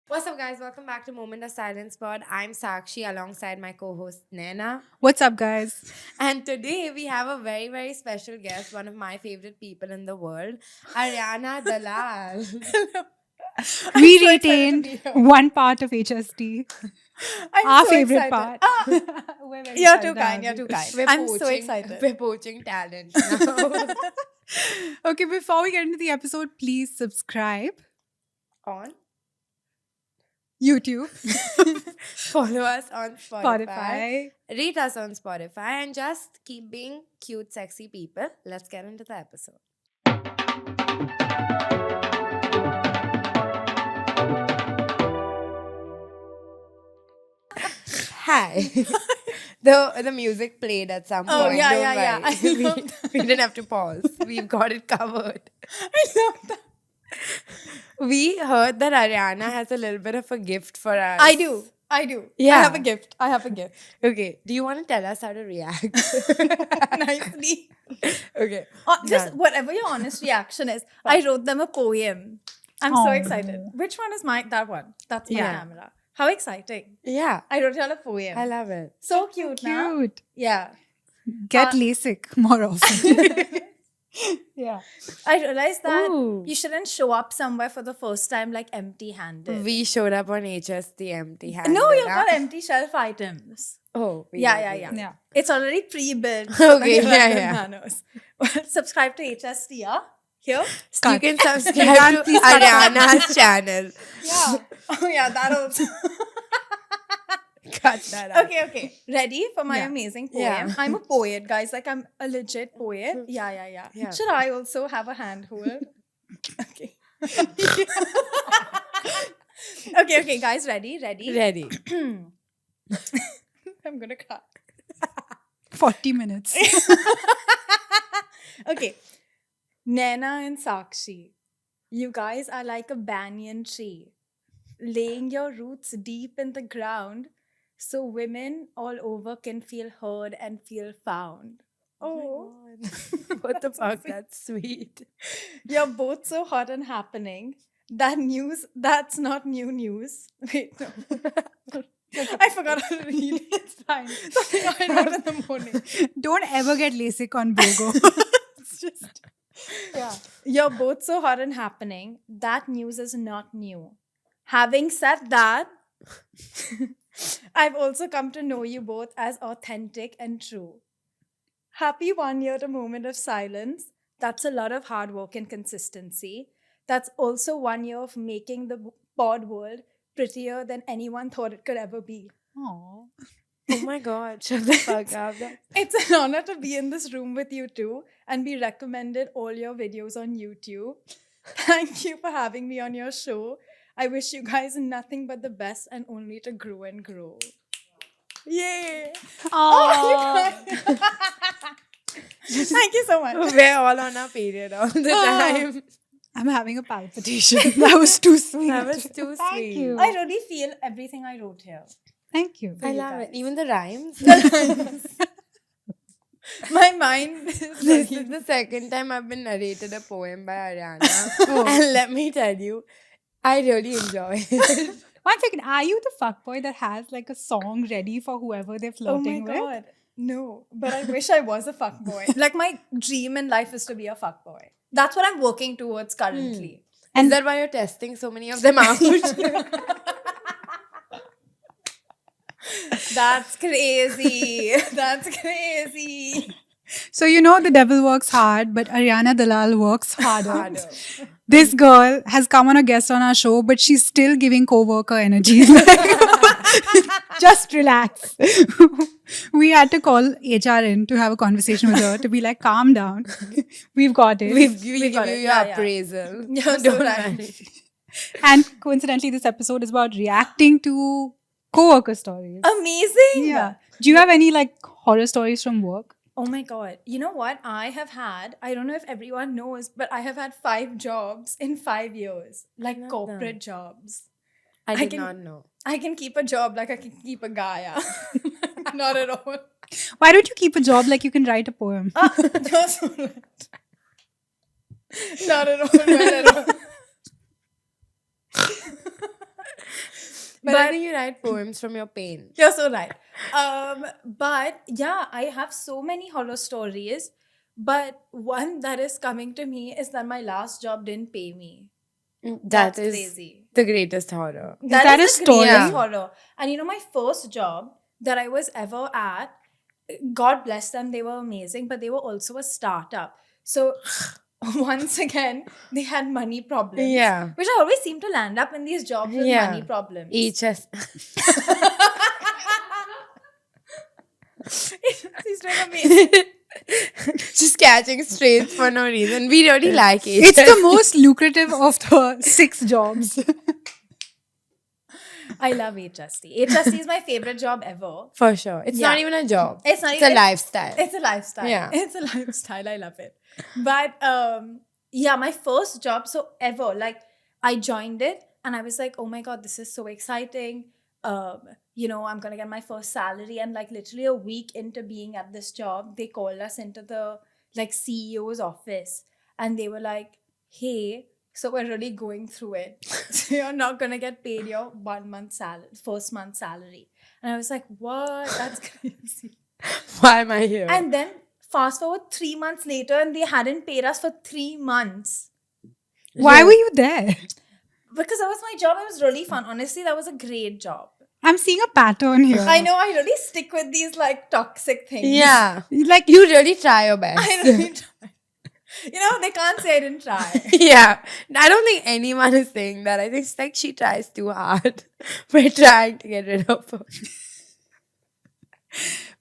What's up, guys? Welcome back to Moment of Silence Pod. I'm Sakshi alongside my co host Naina. What's up, guys? And today we have a very, very special guest, one of my favorite people in the world, Ariana Dalal. We so excited to retained be here. one part of HST, I'm our so favorite excited. part. Ah, We're very you're excited too to kind. have You're you. too kind. We're I'm so poaching- excited. We're poaching talent now. Okay, before we get into the episode, please subscribe On. YouTube, Follow us on Spotify. Spotify. Rate us on Spotify and just keep being cute, sexy people. Let's get into the episode. Hi. The music played at some Oh, point. yeah, Don't yeah, yeah. worry. I love we didn't have to pause. We've got it covered. I love that. We heard that Ariana has a little bit of a gift for us. I do. I Yeah. have a gift. I have a gift. Okay. Do you want to tell us how to react? Nicely. Okay. Just Done. whatever your honest reaction is. I wrote them a poem. I'm so Aw. excited. Which one is that one? That's my Yeah. camera. How exciting. Yeah. I wrote y'all a poem. I love it. So cute, na? Cute. Yeah. Get Uh, LASIK more often. Yeah. I realized that Ooh. you shouldn't show up somewhere for the first time like empty-handed. We showed up on HST empty handed. No, you've got empty shelf items. Oh, we Yeah, did, yeah, we yeah. did. Yeah. It's already pre-built. so Okay, that you yeah, have yeah. the nanos. Subscribe to HST, yeah? Here? So you Cut. can subscribe to Ariana's channel. Yeah. Oh, yeah, that also. Cut that out. Okay. Ready for my Yeah. amazing poem? Yeah. I'm a poet, guys. Like, I'm a legit poet. Yeah. Yeah. Should I also have a handhold? Okay. Okay, guys. Ready? Ready. I'm gonna cry. 40 minutes. Okay. Naina and Sakshi, you guys are like a banyan tree, laying your roots deep in the ground so women all over can feel heard and feel found. Oh, what the fuck? That's sweet. You're both so hot and happening. That's not new news. Wait, no. I forgot how to read it. It's fine. Something I wrote in the morning. Don't ever get LASIK on Bogo. It's just, yeah. You're both so hot and happening. That news is not new. Having said that, I've also come to know you both as authentic and true. Happy 1 year to Moment of Silence. That's a lot of hard work and consistency. That's also 1 year of making the pod world prettier than anyone thought it could ever be. Aww. Oh my god, shut the fuck up. It's an honor to be in this room with you two and be recommended all your videos on YouTube. Thank you for having me on your show. I wish you guys nothing but the best and only to grow and grow. Yay! Aww. Thank you so much. We're all on our period all the time. I'm having a palpitation. That was too sweet. That was too Thank sweet. you. I really feel everything I wrote here. Thank you. I you love guys. it. Even the rhymes. My mind is This is the second time I've been narrated a poem by Ariana. And let me tell you, I really enjoy it. 1 second. Are you the fuckboy that has like a song ready for whoever they're Oh my flirting with? god. No, but I wish I was a fuckboy. Like my dream in life is to be a fuckboy. That's what I'm working towards currently. Is that why you're testing so many of them out? That's crazy. That's crazy. So you know the devil works hard, but Ariana Dalal works harder. Harder. This girl has come on a guest on our show, but she's still giving co-worker energy. Just relax. We had to call HR in to have a conversation with her to be like, calm down. We've got it. We give you got your it. Yeah, yeah. appraisal. You're so Don't right. worry. And coincidentally, this episode is about reacting to co-worker stories. Amazing. Yeah. Do you have any like horror stories from work? Oh my god. You know what? I don't know if everyone knows, but I have had 5 jobs in 5 years. Like Not corporate that. jobs. I I did can- not know. I can keep a job like I can keep a Gaia. Not at all. Why don't you keep a job like you can write a poem? You're so right. Not at all. Not at all. But think you write poems from your pain. you're so right. But yeah, I have so many horror stories. But one that is coming to me is that my last job didn't pay me. That That's is crazy. the greatest horror. that is a the story? greatest Yeah. horror. And you know, my first job that I was ever at, God bless them, they were amazing, but they were also a startup. So once again, they had money problems. Yeah. Which I always seem to land up in these jobs with Yeah. money problems. HS. He's doing amazing. Just catching strains for no reason. We really like HS. It's the most lucrative of the 6 jobs. I love HST. HST is my favorite job ever. For sure. It's Yeah. not even a job. It's not It's even a lifestyle. It's a lifestyle. Yeah. It's a lifestyle. I love it. But yeah, my first job so ever, like I joined it and I was like, oh my God, this is so exciting. You know, I'm gonna get my first salary. And like literally a week into being at this job, they called us into the like CEO's office and they were like, hey, so we're really going through it. So you're not gonna get paid your 1 month salary, first month salary. And I was like, what? That's crazy. Why am I here? And then fast forward 3 months later, and they hadn't paid us for 3 months. Why were you there? Because that was my job. It was really fun. Honestly, that was a great job. I'm seeing a pattern here. I know I really stick with these like toxic things. Yeah. Like You really try your best. I really try. You know, they can't say I didn't try. Yeah. I don't think anyone is saying that. I think it's like she tries too hard. We're trying to get rid of her.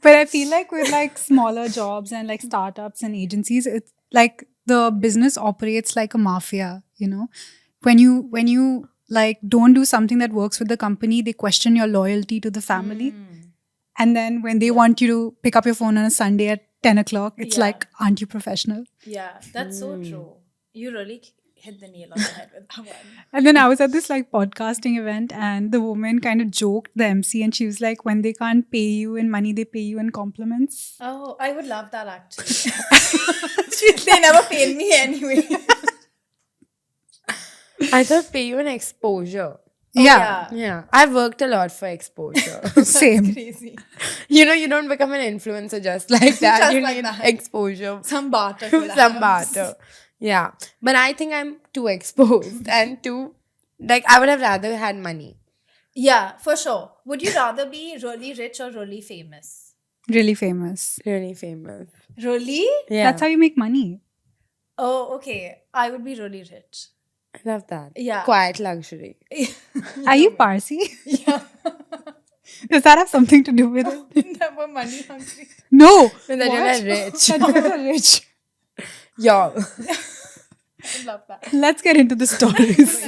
But I feel like with like smaller jobs and like startups and agencies, it's like the business operates like a mafia, you know. When you like don't do something that works with the company, they question your loyalty to the family. And then when they want you to pick up your phone on a Sunday at 10 o'clock, it's Yeah. like, aren't you professional? Yeah, that's so true. You really hit the nail on the head with that one. And then I was at this like podcasting event and the woman kind of joked the MC and she was like, when they can't pay you in money, they pay you in compliments. Oh, I would love that actually. They never paid me anyway. I thought pay you an exposure. Yeah, Yeah. I've worked a lot for exposure. same. Crazy. You know, you don't become an influencer just like that. Just You like need that. exposure. Some barter. Some collabs. barter. Yeah. But I think I'm too exposed and too, like, I would have rather had money. Yeah, for sure. Would you rather be really rich or really famous? Really famous. Really famous. Really? Yeah. That's how you make money. Oh, okay. I would be really rich. I love that. Yeah. Quiet luxury. Are you Parsi? Yeah. Does that have something to do with it? Never money hungry. No. And then What? you're rich. That you are rich. Y'all. I love that. Let's get into the stories.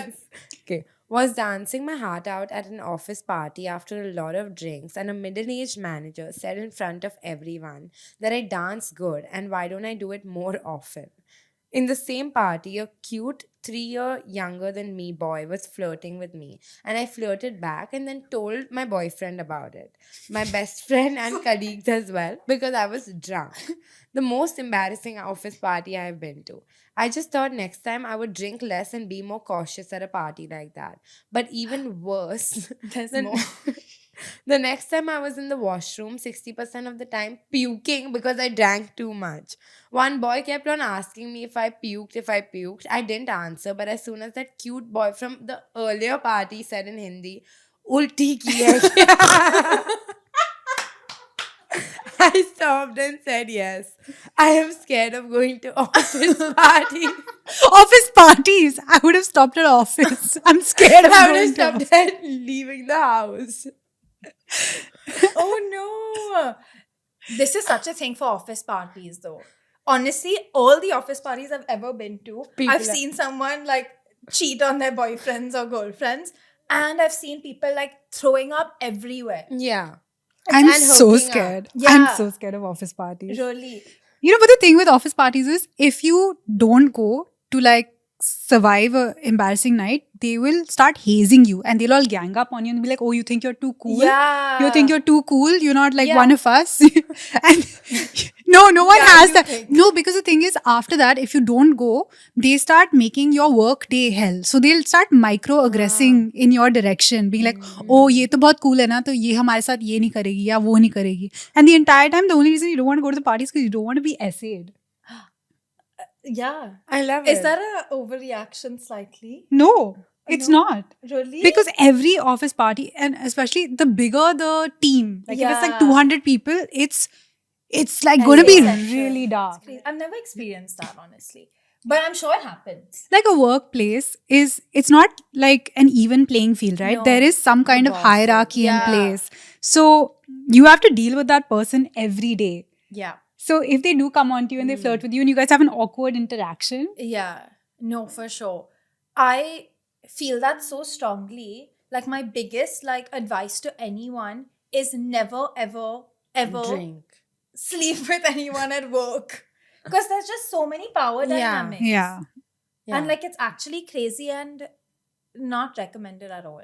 Okay. Was dancing my heart out at an office party after a lot of drinks, and a middle-aged manager said in front of everyone that I dance good and why don't I do it more often. In the same party, a cute 3-year younger than me boy was flirting with me, and I flirted back and then told my boyfriend about it, my best friend and colleagues as well, because I was drunk. The most embarrassing office party I've been to. I just thought next time I would drink less and be more cautious at a party like that. But even worse, There's the- more. the next time I was in the washroom, 60% of the time puking because I drank too much. One boy kept on asking me if I puked. I didn't answer, but as soon as that cute boy from the earlier party said in Hindi, "Ulti ki hai kya?" I stopped and said yes. I am scared of going to office parties. Office parties. I would have stopped at office. I'm scared of I would have going to stopped at leaving the house. Oh no. This is such a thing for office parties though. Honestly, all the office parties I've ever been to, People I've are- seen someone like cheat on their boyfriends or girlfriends, and I've seen people like throwing up everywhere. Yeah. I'm And so hooking up. scared. Yeah. I'm so scared of office parties. Really. You know, but the thing with office parties is if you don't go to like survive a embarrassing night, they will start hazing you and they'll all gang up on you and be like, oh, you think you're too cool? You think you're too cool? You're not like Yeah. one of us? And no one Yeah, has you that. think. No, because the thing is, after that, if you don't go, they start making your work day hell. So they'll start micro-aggressing in your direction, being like, oh, ye to bahut cool hai na, to ye hamare sath ye nahi karegi ya wo nahi karegi. And the entire time, the only reason you don't want to go to the party is because you don't want to be essayed. Yeah. I love Is it. that a overreaction slightly? No, it's No? not. Really? Because every office party, and especially the bigger the team, like if it's like Yeah. 200 people, it's like going to be Essential. really It's dark. crazy. I've never experienced that, honestly. But I'm sure it happens. Like a workplace it's not like an even playing field, right? No, There is some kind the of bosses. hierarchy in Yeah. place. So you have to deal with that person every day. Yeah. So if they do come on to you and they flirt with you and you guys have an awkward interaction, Yeah. No, for sure. I feel that so strongly. Like my biggest advice to anyone is never ever Drink. sleep with anyone at work. Because there's just so many power Yeah. dynamics. yeah. Yeah. And it's actually crazy and not recommended at all.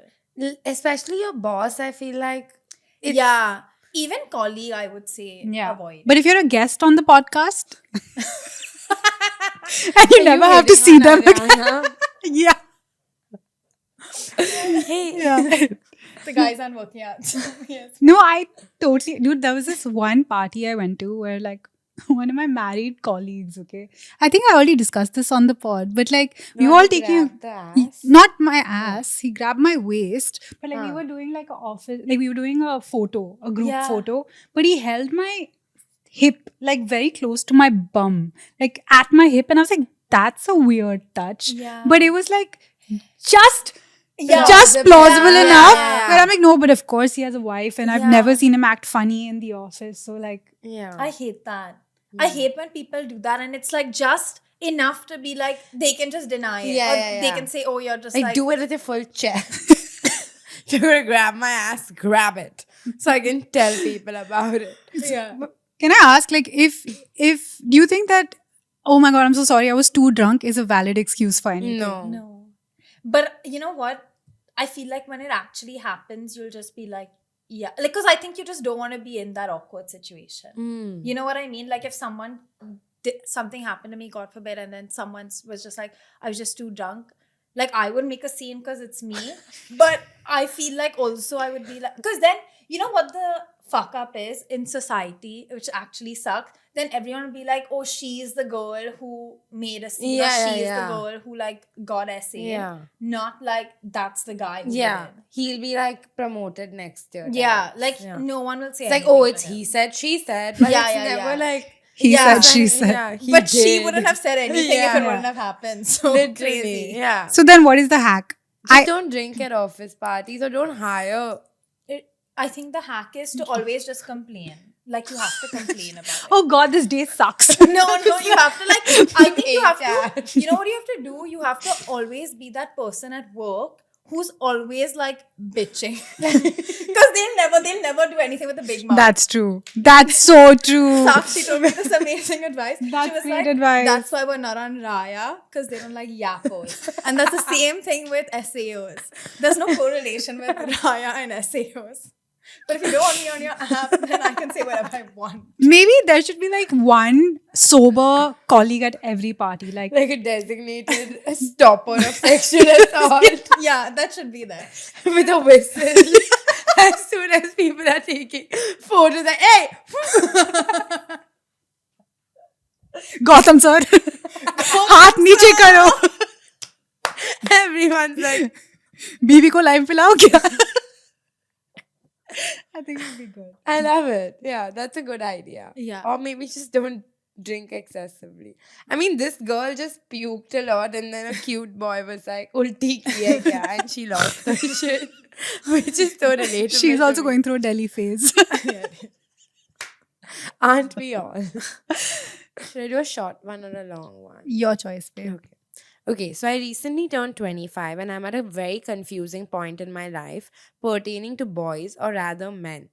Especially your boss, I feel like. It's, Yeah. Even colleague, I would say Yeah. avoid. But if you're a guest on the podcast and you Are never have to see hitting on them again. Ariana? Yeah. Hey. Yeah. The guys aren't working out. Yes. No, I totally, dude, there was this one party I went to where like one of my married colleagues, okay, I think I already discussed this on the pod, but like we No, were all he taking, grabbed the ass. not my ass, he grabbed my waist, but like we Huh. were doing like a office, like we were doing a photo, a group Yeah. photo, but he held my hip like very close to my bum, like at my hip, and I was like, that's a weird touch. Yeah. But it was like just Yeah. just plausible Yeah, enough. yeah. But I'm like, no, but of course he has a wife, and I've Yeah. never seen him act funny in the office. So like, Yeah. I hate that. I hate when people do that and it's like just enough to be like they can just deny it. Yeah, or yeah, they yeah. can say, oh, you're just Like, like do it with your full chest. You're gonna grab my ass, grab it. So I can tell people about it. Yeah. can I ask, like, if do you think that, oh my god, I'm so sorry, I was too drunk, is a valid excuse for anything? No. No. But you know what? I feel like when it actually happens, you'll just be like, yeah. Like, because I think you just don't want to be in that awkward situation. Mm. You know what I mean? Like, if someone something happened to me, God forbid, and then someone was just like, I was just too drunk. Like, I would make a scene because it's me. But I feel like also I would be like, because then, you know what the fuck up is in society, which actually sucks? Then everyone would be like, oh, she's the girl who made a scene. Yeah, or yeah, she's yeah. the girl who got essayed. Yeah. Not like that's the guy who Yeah. did it. He'll be like promoted next year. Yeah. type. Like, Yeah. no one will say It's like, anything oh, to it's him. he said, she said. But Yeah, it's yeah, never yeah. like. He Yeah. said, she said. Yeah, he But she did. wouldn't have said anything if Yeah. it wouldn't have happened. So Literally. crazy. Yeah. So then what is the hack? Just don't drink at office parties or don't hire. I think the hack is to always just complain. Like, you have to complain about it. Oh god, this day sucks. No, you have to I think you have Hate to, you know what you have to do? You have to always be that person at work who's always bitching. Because they'll never do anything with a big mouth. That's true. That's so true. Sakshi told me this amazing advice. That's She was great like, advice. that's why we're not on Raya, because they don't like yappos. And that's the same thing with SAOs. There's no correlation with Raya and SAOs. But if you don't want me on your app, then I can say whatever I want. Maybe there should be like one sober colleague at every party. Like, Like a designated stopper of sexual assault Yeah, that should be there. with a whistle. As soon as people are taking photos, like, hey! Gautam sir, हाथ नीचे करो. Everyone's like, बीवी को live पिलाओ क्या? I think it would be good. I love it. Yeah, that's a good idea. Yeah. Or maybe just don't drink excessively. I mean, this girl just puked a lot and then a cute boy was like, ulti kiya kya? And she lost her shit. Which is so relatable. She's to also me. going through a Delhi phase. Aren't we all? Should I do a short one or a long one? Your choice, babe. Okay. Okay, so I recently turned 25 and I'm at a very confusing point in my life pertaining to boys or rather men.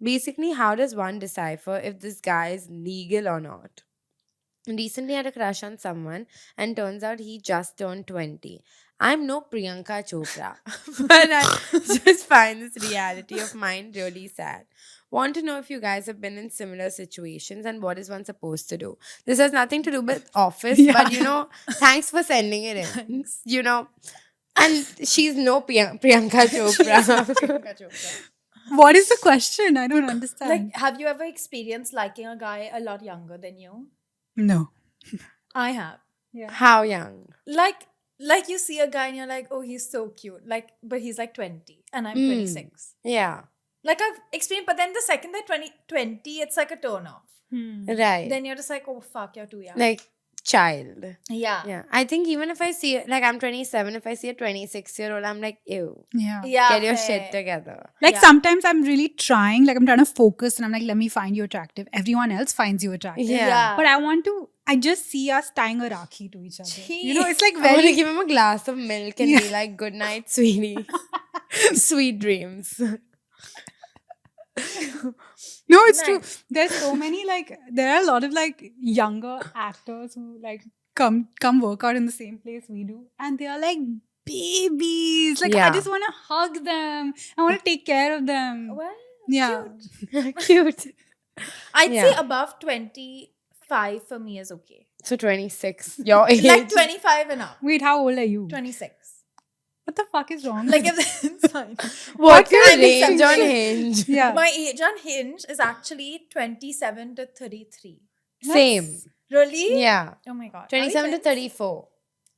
Basically, how does one decipher if this guy is legal or not? recently had a crush on someone and turns out he just turned 20. I'm no Priyanka Chopra, but I just find this reality of mine really sad. Want to know if you guys have been in similar situations and what is one supposed to do? This has nothing to do with office, but thanks for sending it in. Thanks. And she's no Priyanka Chopra. Priyanka Chopra. What is the question? I don't understand. Like, have you ever experienced liking a guy a lot younger than you? No. I have. Yeah. How young? Like you see a guy and you're like, oh, he's so cute. Like, but he's like 20 and I'm 26. Yeah, Like I've experienced, but then the second they're 20, it's like a turn off. right. Then you're just like, oh fuck, you're too young. Like child. yeah. Yeah, I think even if I see like I'm 27, if I see a 26-year-old, I'm like, ew, Yeah. Yeah. get your fair. shit together. Like Yeah. sometimes I'm really trying, like I'm trying to focus and I'm like, let me find you attractive. Everyone else finds you attractive. Yeah. But I just see us tying a rakhi to each other. It's like I want to very. give him a glass of milk and be like, good night, sweetie. Sweet dreams. No, it's true. Nice. There's so many there are a lot of younger actors who come work out in the same place we do, and they are like babies. Like Yeah. I just want to hug them. I want to take care of them. Well, Yeah. Cute. I'd Yeah. say above 25 for me is okay. So 26, your age. Like 25 and up. Wait, how old are you? 26. What the fuck is wrong? Like with if it's fine. What's your I'm range on accepting. Hinge? yeah. My age on Hinge is actually 27 to 33. Same. Really? Yeah. Oh my god. 27 to Are we friends? 34.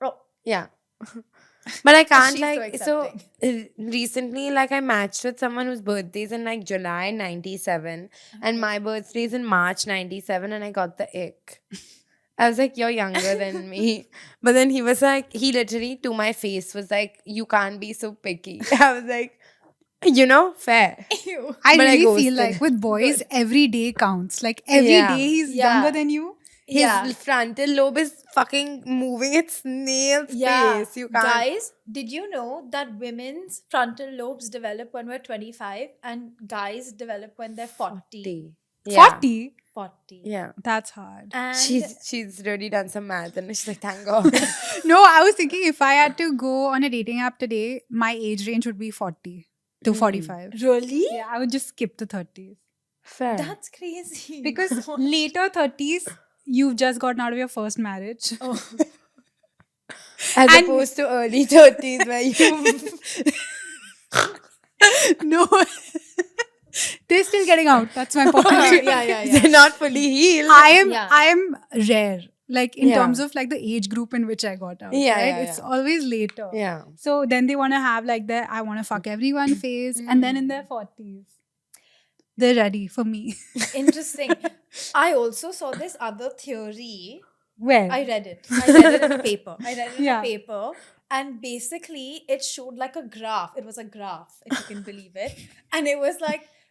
Oh, Yeah. But I can't She's so recently I matched with someone whose birthday is in July 97 and my birthday is in March 97 and I got the ick. I was like, you're younger than me. But then he was like, he literally to my face was like, you can't be so picky. I was like, fair. Ew. I But I really feel ghosted. like with boys, every day counts. Like every Yeah. day he's Yeah. younger than you. His Yeah. frontal lobe is fucking moving its snail Yeah. space. You can't. Guys, did you know that women's frontal lobes develop when we're 25 and guys develop when they're 40? Yeah. 40? 40. Yeah. That's hard. And She's really done some math and she's like, thank God. No, I was thinking if I had to go on a dating app today, my age range would be 40 to 45. really? Yeah, I would just skip the 30s. Fair. That's crazy. Because later 30s, you've just gotten out of your first marriage. Oh. As And- opposed to early 30s where you. No. They're still getting out. That's my point. yeah. They're not fully healed. Yeah. I am rare. Like in Yeah. terms of the age group in which I got out. Yeah, right? yeah, It's yeah. always later. Yeah. So then they want to have their I want to fuck everyone phase. And then in their 40s, they're ready for me. Interesting. I also saw this other theory. Where? I read it. I read it in a paper. I read it in Yeah. a paper. And basically, it showed a graph. It was a graph, if you can believe it. And it was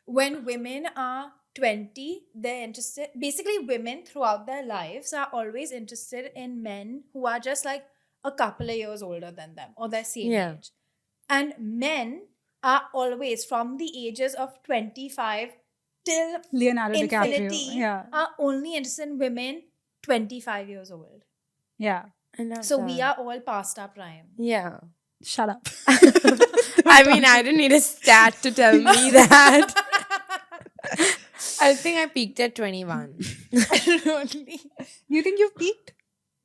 when women are 20, they're interested. Basically, women throughout their lives are always interested in men who are just a couple of years older than them or their same Yeah. age. And men are always from the ages of 25 till Leonardo infinity DiCaprio. Yeah. are only interested in women 25 years old. Yeah. I love So we that. are all past our prime. Yeah. Shut up. I mean, I didn't need a stat to tell me that. I think I peaked at 21. Really? You think you've peaked?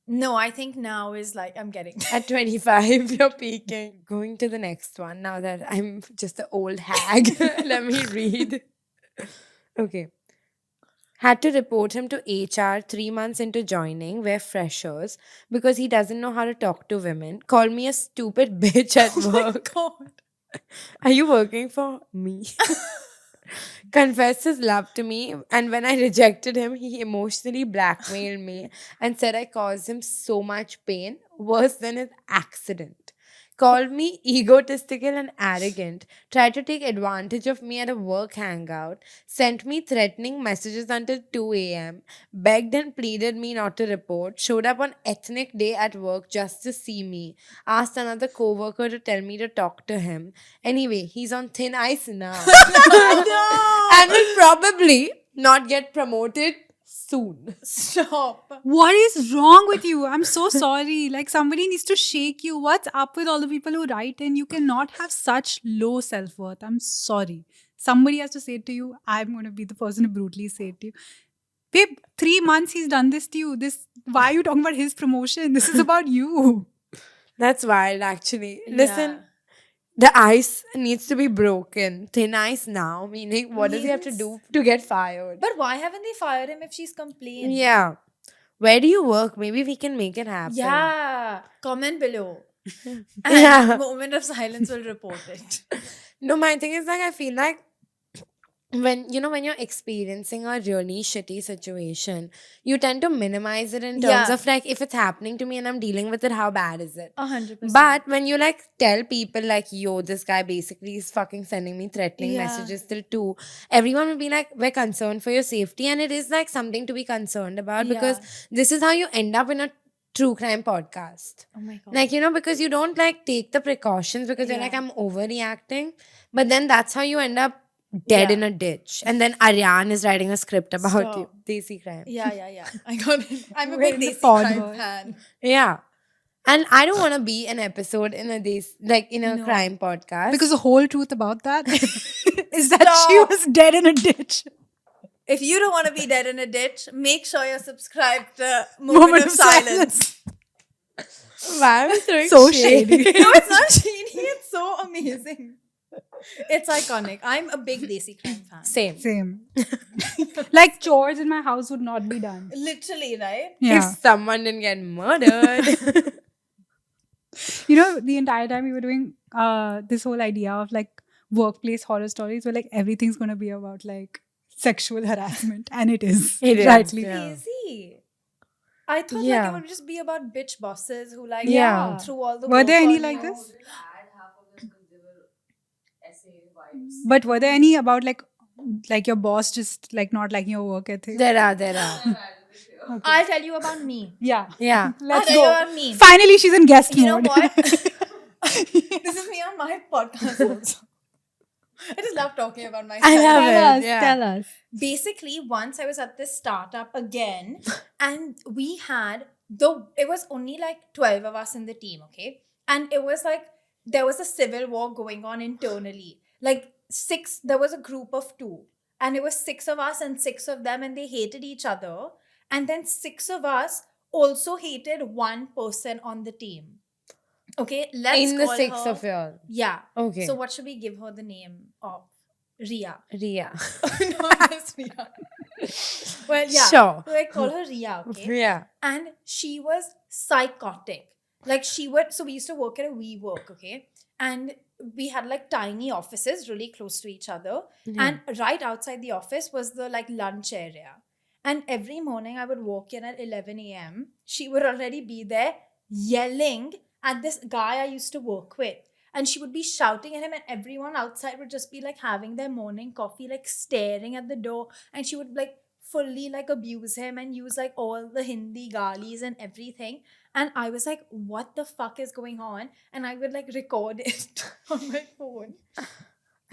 No, I think now is I'm getting At 25, you're peaking. Going to the next one now that I'm just an old hag. Let me read. Okay. Had to report him to HR 3 months into joining. We're freshers because he doesn't know how to talk to women. Call me a stupid bitch at work. God. Are you working for me? Confessed his love to me, and when I rejected him, he emotionally blackmailed me and said I caused him so much pain, worse than his accident. Called me egotistical and arrogant, tried to take advantage of me at a work hangout, sent me threatening messages until 2 a.m., begged and pleaded me not to report, showed up on ethnic day at work just to see me, asked another coworker to tell me to talk to him. Anyway, he's on thin ice now. And will probably not get promoted soon. Stop. What is wrong with you? I'm so sorry. Like, somebody needs to shake you. What's up with all the people who write in? You cannot have such low self worth. I'm sorry. Somebody has to say it to you. I'm going to be the person to brutally say it to you. Babe, 3 months he's done this to you. Why are you talking about his promotion? This is about you. That's wild, actually. Listen, the ice needs to be broken. Thin ice now, meaning what does he have to Yes. do to get fired? But why haven't they fired him if she's complained? Yeah. Where do you work? Maybe we can make it happen. Yeah. Comment below. And Yeah. Moment of silence will report it. No, my thing is like I feel like when you're experiencing a really shitty situation, you tend to minimize it in terms Yeah. of like if it's happening to me and I'm dealing with it, how bad is it? 100%. But when you like tell people like, yo, this guy basically is fucking sending me threatening Yeah. messages till 2, everyone will be like, we're concerned for your safety. And it is like something to be concerned about because this is how you end up in a true crime podcast. Oh my god. Like, because you don't like take the precautions because you're like, Yeah. I'm overreacting. But then that's how you end up dead Yeah. in a ditch. And then Aryan is writing a script about you. Stop. Desi crime. Yeah. I got it. I'm a We're big in the Desi pod crime world. fan. Yeah. And I don't want to be an episode in a No. crime podcast. Because the whole truth about that is that she Stop. was dead in a ditch. If you don't want to be dead in a ditch, make sure you're subscribed to Moment of Silence. Why am I throwing So shade? shady. No, it's not shady. It's so amazing. It's iconic. I'm a big Desi crime fan. Same. Same. Like, chores in my house would not be done. Literally, right? Yeah. If someone didn't get murdered. The entire time we were doing this whole idea of like workplace horror stories where like everything's going to be about like sexual harassment. And it is. It is, Rightly. yeah. Easy. I thought like Yeah. it would just be about bitch bosses who like Yeah. threw all the Were work there any on like you. this? But were there any about like your boss just like not liking your work ethic? there are. I'll tell you about me. Yeah. Yeah. I'll Let's tell you go. about me. Finally, she's in guest You know mode. what? This is me on my podcast also. I just love talking about myself. I love Tell it. us. Yeah. Tell us. Basically, once I was at this startup again, and we had it was only like 12 of us in the team, okay? And it was like there was a civil war going on internally. Like there was a group of 2, and it was 6 of us and 6 of them, and they hated each other. And then 6 of us also hated one person on the team. Okay, let's In the call 6 her- of y'all. Yeah. Okay. So what should we give her the name of? Ria. Ria. Not just Ria. Well, yeah. Sure. So I call her Ria, okay? Yeah. And she was psychotic. Like so we used to work at a WeWork, okay? And we had like tiny offices really close to each other. And right outside the office was the like lunch area. And every morning I would walk in at 11 a.m. She would already be there yelling at this guy I used to work with. And she would be shouting at him, and everyone outside would just be like having their morning coffee, like staring at the door. And she would like fully like abuse him and use like all the Hindi galis and everything. And I was like, what the fuck is going on? And I would like record it on my phone.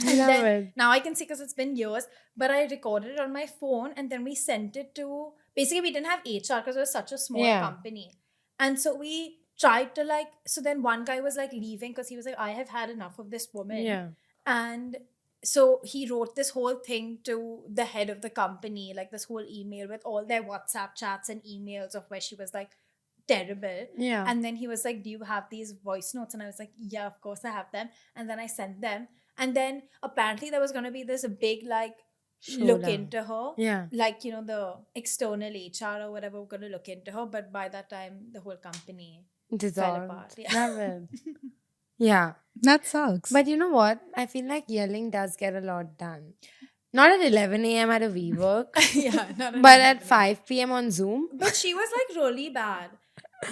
I love it. Now I can see because it's been years, but I recorded it on my phone and then we sent it to, basically we didn't have HR because it was such a small Yeah. company. And so we tried to like, so then one guy was like leaving because he was like, I have had enough of this woman. Yeah. And so he wrote this whole thing to the head of the company, like this whole email with all their WhatsApp chats and emails of where she was like terrible. Yeah. And then he was like, do you have these voice notes? And I was like, yeah, of course I have them. And then I sent them. And then apparently there was going to be this big like look Showdown. into her. Yeah. Like, the external HR or whatever were going to look into her. But by that time, the whole company Dissolved. apart, yeah. Love it. Yeah. That sucks. But you know what? I feel like yelling does get a lot done. Not at 11 a.m. at a WeWork, yeah, not but at 5 p.m. on Zoom. But she was like really bad.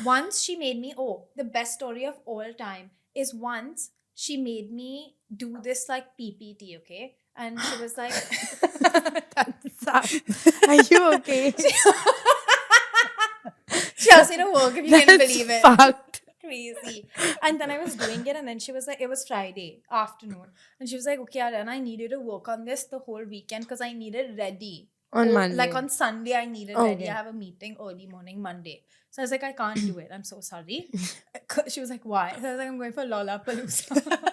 Once she made me, the best story of all time is once she made me do this like PPT, okay? And she was like, That sucks. Are you okay? she asked me to work if you can believe it. Fucked. Crazy. And then I was doing it, and then she was like, it was Friday afternoon. And she was like, okay, Ariana, I need you to work on this the whole weekend because I need it ready On Monday. Like on Sunday, I needed ready. Okay. I have a meeting early morning Monday. So I was like, I can't do it. I'm so sorry. She was like, why? So I was like, I'm going for Lollapalooza.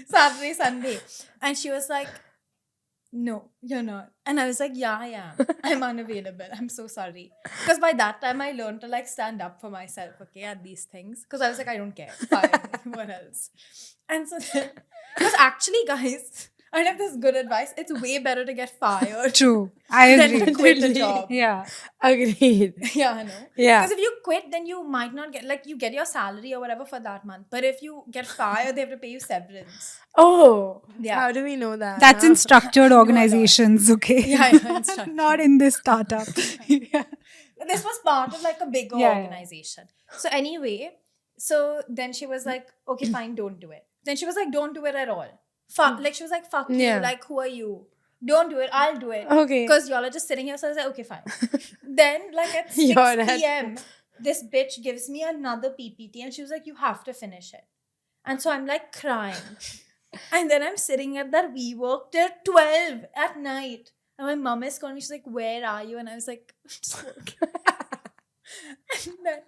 Saturday, Sunday. And she was like, no, you're not. And I was like, yeah, I am. I'm unavailable. I'm so sorry. Because by that time, I learned to like stand up for myself, okay, at these things. Because I was like, I don't care. Fine. What else? And so then, because actually, guys, I have this good advice. It's way better to get fired True. I than to agree. quit the Literally. job. Yeah. Agreed. Yeah, I know. Yeah. Because if you quit, then you might not get, like, you get your salary or whatever for that month. But if you get fired, they have to pay you severance. Oh. Yeah. How do we know that? That's huh? in structured organizations, okay? Yeah, I know, in structured. Not in this startup. Yeah. This was part of like a bigger Yeah, yeah. organization. So anyway, so then she was like, okay, fine, don't do it. Then she was like, don't do it at all. Fuck, like she was like, fuck Yeah. you, like who are you? Don't do it, I'll do it. Okay. Because y'all are just sitting here. So I was like, okay, fine. Then like at 6 You're at- p.m., this bitch gives me another PPT and she was like, you have to finish it. And so I'm like crying. And then I'm sitting at that WeWork till 12 at night. And my mom is calling me. She's like, where are you? And I was like, I'm just working. And then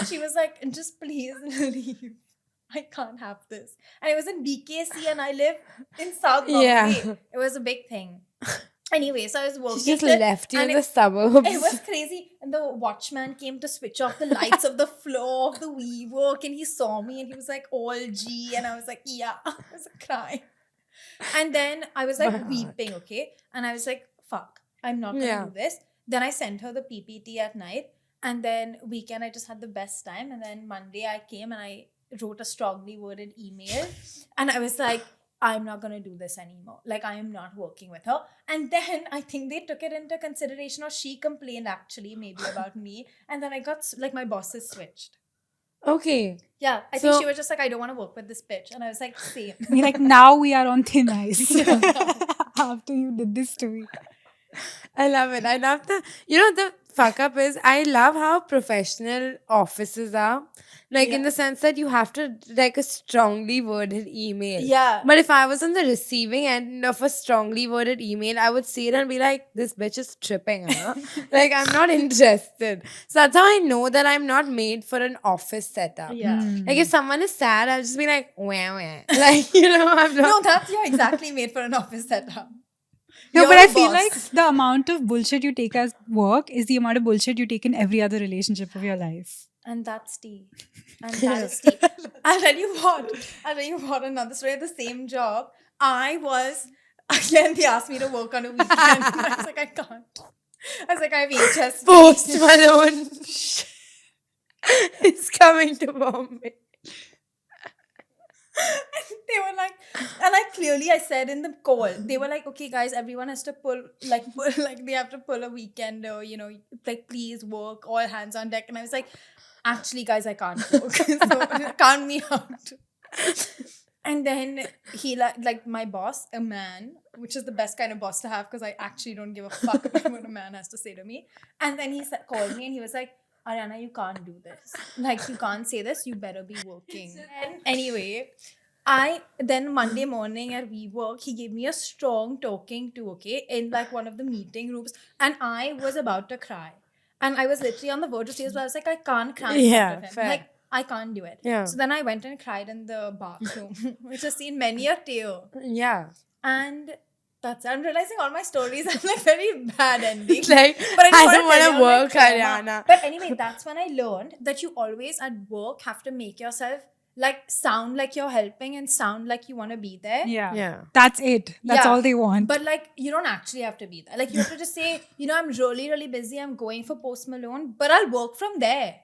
she was like, just please leave. I can't have this. And it was in BKC and I live in South Bombay. Yeah. It was a big thing. Anyway, so I was working. She just till- left you and in the it- suburbs. It was crazy. And the watchman came to switch off the lights of the floor of the WeWork and he saw me and he was like, all G. And I was like, yeah. I was crying. And then I was like My heart. weeping, okay? And I was like, fuck, I'm not going to Yeah. do this. Then I sent her the PPT at night. And then weekend, I just had the best time. And then Monday, I came and I wrote a strongly worded email. And I was like, I'm not going to do this anymore. Like, I am not working with her. And then I think they took it into consideration or she complained actually maybe about me. And then I got, like, my bosses switched. Okay. Yeah, I think So- she was just like, I don't want to work with this bitch. And I was like, same. You're like, now we are on thin ice. After you did this to me. I love it. I love the fuck up is I love how professional offices are. Like in Yeah. the sense that you have to like a strongly worded email. Yeah. But if I was on the receiving end of a strongly worded email, I would see it and be like, this bitch is tripping, huh? Like I'm not interested. So that's how I know that I'm not made for an office setup. Yeah. Like if someone is sad, I'll just be like, wah, wah. Like, I'm not. No, that's you're exactly made for an office setup. No, You're but I a feel boss. like the amount of bullshit you take as work is the amount of bullshit you take in every other relationship of your life. And that's tea. And that is tea. I'll tell you what, another story at the same job. Again, they asked me to work on a weekend. I was like, I can't. I was like, I have HSP. Post Malone is coming to Bombay. They were like, and I said in the call, they were like, okay, guys, everyone has to pull, like they have to pull a weekend or, like, please work, all hands on deck. And I was like, actually, guys, I can't work. So count me out. And then he, like my boss, a man, which is the best kind of boss to have because I actually don't give a fuck about what a man has to say to me. And then he called me and he was like, Ariana, you can't do this. Like, you can't say this. You better be working. And anyway, then Monday morning at WeWork, he gave me a strong talking to, okay, in like one of the meeting rooms. And I was about to cry. And I was literally on the verge of tears, but I was like, I can't cry in Yeah, front of him. fair. Like, I can't do it. Yeah. So then I went and cried in the bathroom, which has seen many a tear. Yeah. And I'm realizing all my stories have like very bad endings. Like, But I don't want to work, Ariana. Ariana. But anyway, that's when I learned that you always at work have to make yourself like sound like you're helping and sound like you want to be there. Yeah. That's it. That's Yeah. all they want. But like, you don't actually have to be there. Like, you have to just say, I'm really, really busy. I'm going for Post Malone, but I'll work from there.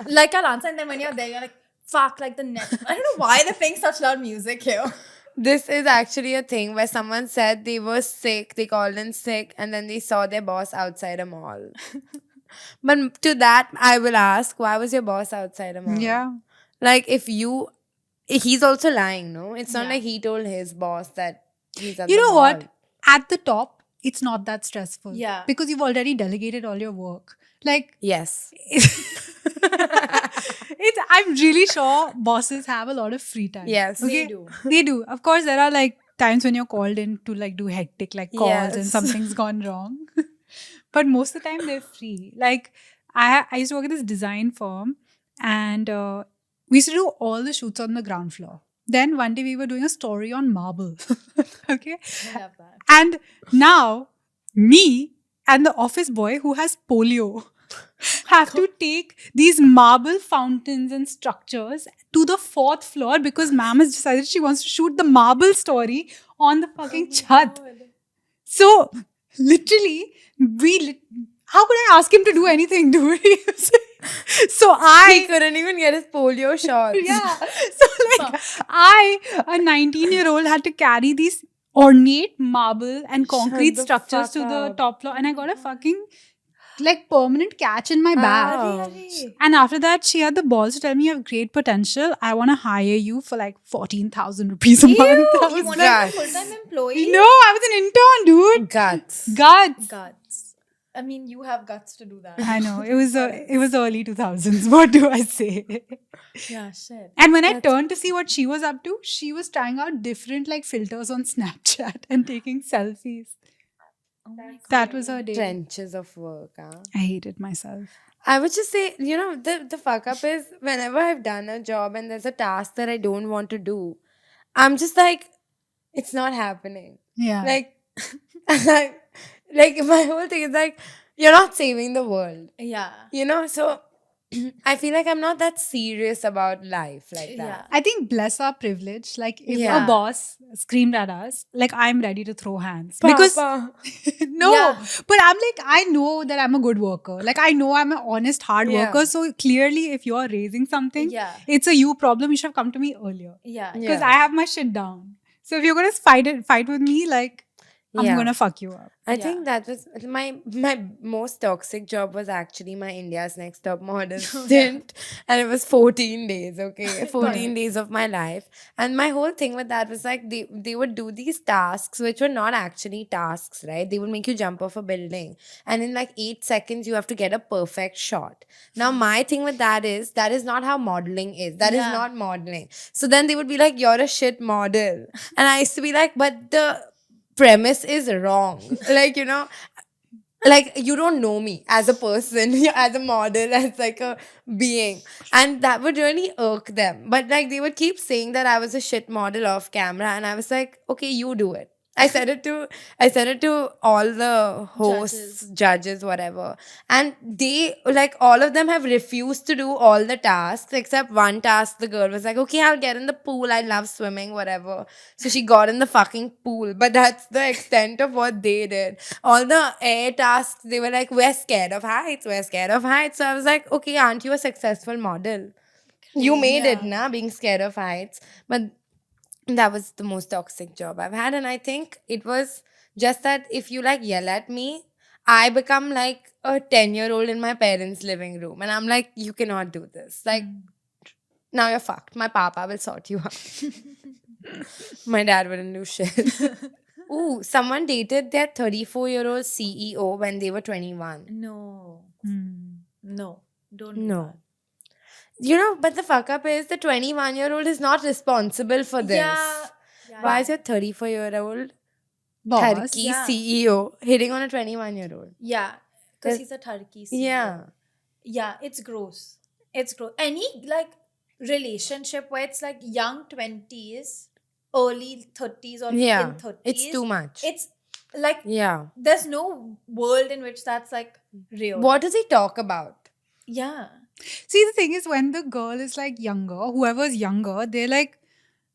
Like, I'll answer. And then when you're there, you're like, fuck, like the next. I don't know why they're playing such loud music here. This is actually a thing where someone said they were sick, they called in sick, and then they saw their boss outside a mall. But to that, I will ask, why was your boss outside a mall? yeah. Like, he's also lying, no? It's not Yeah. like he told his boss that he's at You the know mall. what? At the top, it's not that stressful. Yeah. Because you've already delegated all your work. Like, Yes. I'm really sure bosses have a lot of free time. Yes. They do. They do. Of course, there are like times when you're called in to like do hectic like calls and Yes. something's gone wrong. But most of the time they're free. Like I used to work at this design firm, and we used to do all the shoots on the ground floor. Then one day we were doing a story on marble. Okay. I love that. And now me and the office boy who has polio have to take these marble fountains and structures to the 4th floor because ma'am has decided she wants to shoot the marble story on the fucking chat. So literally, how could I ask him to do anything, dude? So He couldn't even get his polio shots. yeah. So like a 19-year-old had to carry these ornate marble and concrete the structures fuck to the up. top floor, and I got a fucking like permanent catch in my bag. Ouch. And after that, she had the balls to tell me you have great potential. I want to hire you for like 14,000 rupees a month. I You was wanted like, a Guts. full-time employee? no, I was an intern, dude. Guts. Guts. Guts. I mean, you have guts to do that. I know it was early 2000s. What do I say? Yeah, shit. And when I turned to see what she was up to, she was trying out different like filters on Snapchat and taking selfies. Oh my God. That was her day. Trenches of work, huh? I hated myself. I would just say, the fuck up is whenever I've done a job and there's a task that I don't want to do, I'm just like, it's not happening. Yeah. Like, like my whole thing is like, you're not saving the world. Yeah. So I feel like I'm not that serious about life like Yeah. that. I think bless our privilege. Like if Yeah. a boss screamed at us, like I'm ready to throw hands. Because Papa. no, Yeah. but I'm like, I know that I'm a good worker. Like I know I'm an honest hard Yeah. worker. So clearly if you're raising something, Yeah. it's a you problem. You should have come to me earlier. Yeah. Because Yeah. I have my shit down. So if you're gonna fight with me, like I'm Yeah. gonna fuck you up. I Yeah. think that was my most toxic job was actually my India's Next Top Model stint, and it was 14 days. Okay, 14 days of my life, and my whole thing with that was like they would do these tasks which were not actually tasks, right? They would make you jump off a building, and in like 8 seconds you have to get a perfect shot. Now my thing with that is not how modeling is. That is Yeah. not modeling. So then they would be like, "You're a shit model," and I used to be like, "But the premise is wrong." Like, like you don't know me as a person, as a model, as like a being. And that would really irk them. But like they would keep saying that I was a shit model off camera, and I was like, okay, you do it. I said it to all the hosts, judges, whatever. And they, like, all of them have refused to do all the tasks except one task. The girl was like, okay, I'll get in the pool. I love swimming, whatever. So she got in the fucking pool. But that's the extent of what they did. All the air tasks, they were like, we're scared of heights. We're scared of heights. So I was like, okay, aren't you a successful model? You made it, nah, being scared of heights. But that was the most toxic job I've had. And I think it was just that if you like yell at me, I become like a 10-year-old in my parents' living room. And I'm like, you cannot do this. Like, now you're fucked. My papa will sort you out. My dad wouldn't do shit. Ooh, someone dated their 34-year-old CEO when they were 21. No. Hmm. No. Don't do No. But the fuck up is the 21-year-old is not responsible for that. this. Yeah. Why is your 34-year-old Boss. Turkey Yeah. CEO hitting on a 21-year-old? Yeah. Because There's- he's a turkey. CEO. Yeah. Yeah, it's gross. It's gross. Any like relationship where it's like young 20s, early 30s, or Yeah. in 30s. It's too much. It's like Yeah. there's no world in which that's like real. What does he talk about? Yeah. See, the thing is, when the girl is like younger, whoever's younger, they're like,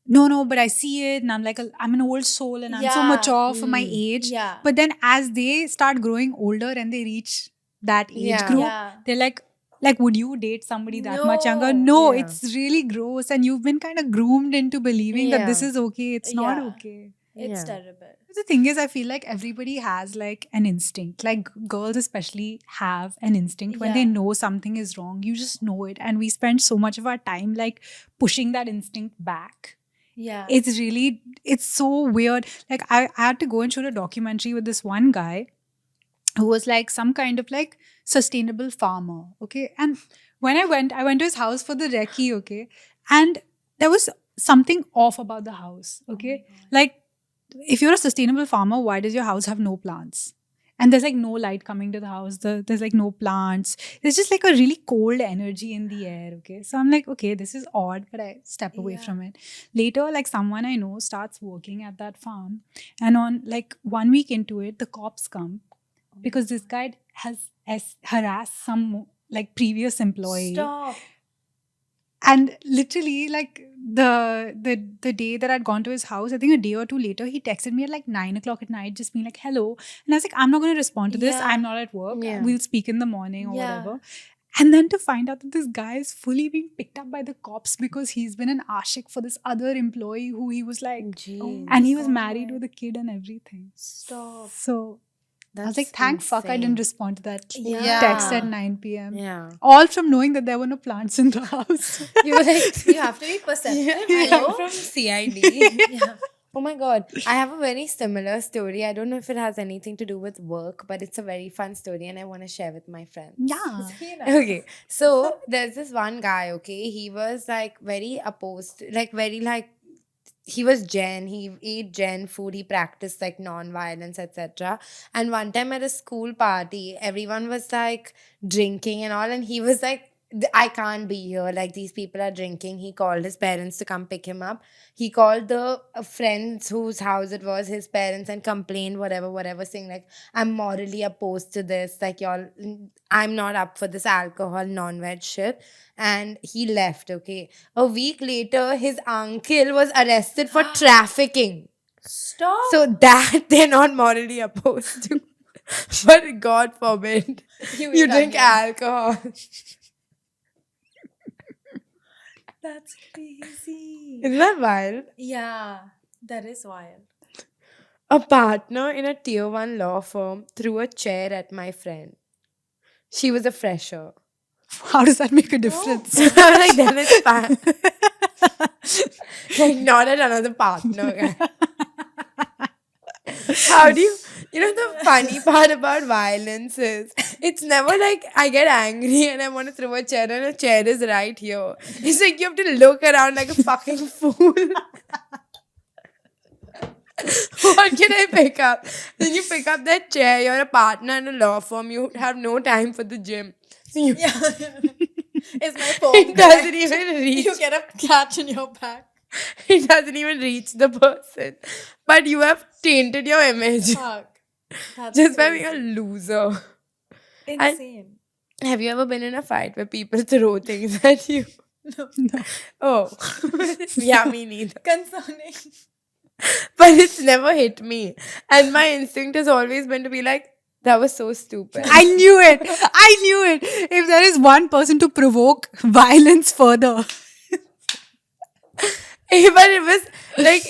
no, but I see it, and I'm like, I'm an old soul, and I'm so Yeah. mature for my age. Yeah. But then, as they start growing older and they reach that age Yeah. group, Yeah. they're like, would you date somebody that much younger? No. No, Yeah. it's really gross, and you've been kind of groomed into believing that this Yeah. is okay. It's not Yeah. okay. It's Yeah. terrible. The thing is, I feel like everybody has like an instinct. Like girls especially have an instinct when they Yeah. know something is wrong. You just know it. And we spend so much of our time like pushing that instinct back. Yeah. It's so weird. Like I had to go and shoot a documentary with this one guy who was like some kind of like sustainable farmer. Okay. And when I went to his house for the recce, okay, and there was something off about the house. Okay. Like if you're a sustainable farmer, why does your house have no plants? And there's like no light coming to the house. There's like no plants. There's just like a really cold energy in the air. Okay. So I'm like, okay, this is odd, but I step away Yeah. from it. Later, like someone I know starts working at that farm. And on like 1 week into it, the cops come because this guy has harassed some like previous employee. Stop. And literally, like the day that I'd gone to his house, I think a day or two later, he texted me at like 9 o'clock at night, just being like, "Hello," and I was like, "I'm not going to respond to this. Yeah. I'm not at work. Yeah. We'll speak in the morning or Yeah. whatever." And then to find out that this guy is fully being picked up by the cops because he's been an ashik for this other employee who he was like, Jeez. and he was God. married with a kid and everything. Stop. So I was That's like, thank fuck I didn't insane. respond to that Yeah. text at 9 p.m. Yeah. All from knowing that there were no plants in the house. You were like, You have to be perceptive. I'm Hello? from CID. Yeah. Oh my god, I have a very similar story. I don't know if it has anything to do with work, but it's a very fun story and I want to share with my friends. Yeah. Okay, so there's this one guy, okay, he was like very opposed, like very like he was Jain, he ate Jain food, he practiced like non-violence, etc. And one time at a school party, everyone was like drinking and all, and he was like, I can't be here. Like these people are drinking. He called his parents to come pick him up. He called the friends whose house it was, his parents, and complained whatever, saying like, I'm morally opposed to this. Like y'all, I'm not up for this alcohol, non-veg shit. And he left. Okay, a week later, his uncle was arrested for trafficking. Stop. So that they're not morally opposed to. But God forbid you eat drink onion. alcohol. That's crazy. Isn't that wild? Yeah, that is wild. A partner in a tier 1 law firm threw a chair at my friend. She was a fresher. How does that make a difference? I'm like, then it's fine. Like, not at another partner. Guy. How do you know the funny part about violence is it's never like I get angry and I want to throw a chair and a chair is right here. It's like you have to look around like a fucking fool. What can I pick up? Then you pick up that chair, you're a partner in a law firm, you have no time for the gym. So you, Yeah. It's my phone. it doesn't even reach. You get a catch in your back. It doesn't even reach the person. But you have tainted your image Fuck. That's just by crazy. being a loser. Insane. Have you ever been in a fight where people throw things at you? No. Oh, yeah, me neither. Concerning. But it's never hit me. And my instinct has always been to be like, that was so stupid. I knew it. I knew it. If there is one person to provoke violence further. But it was like,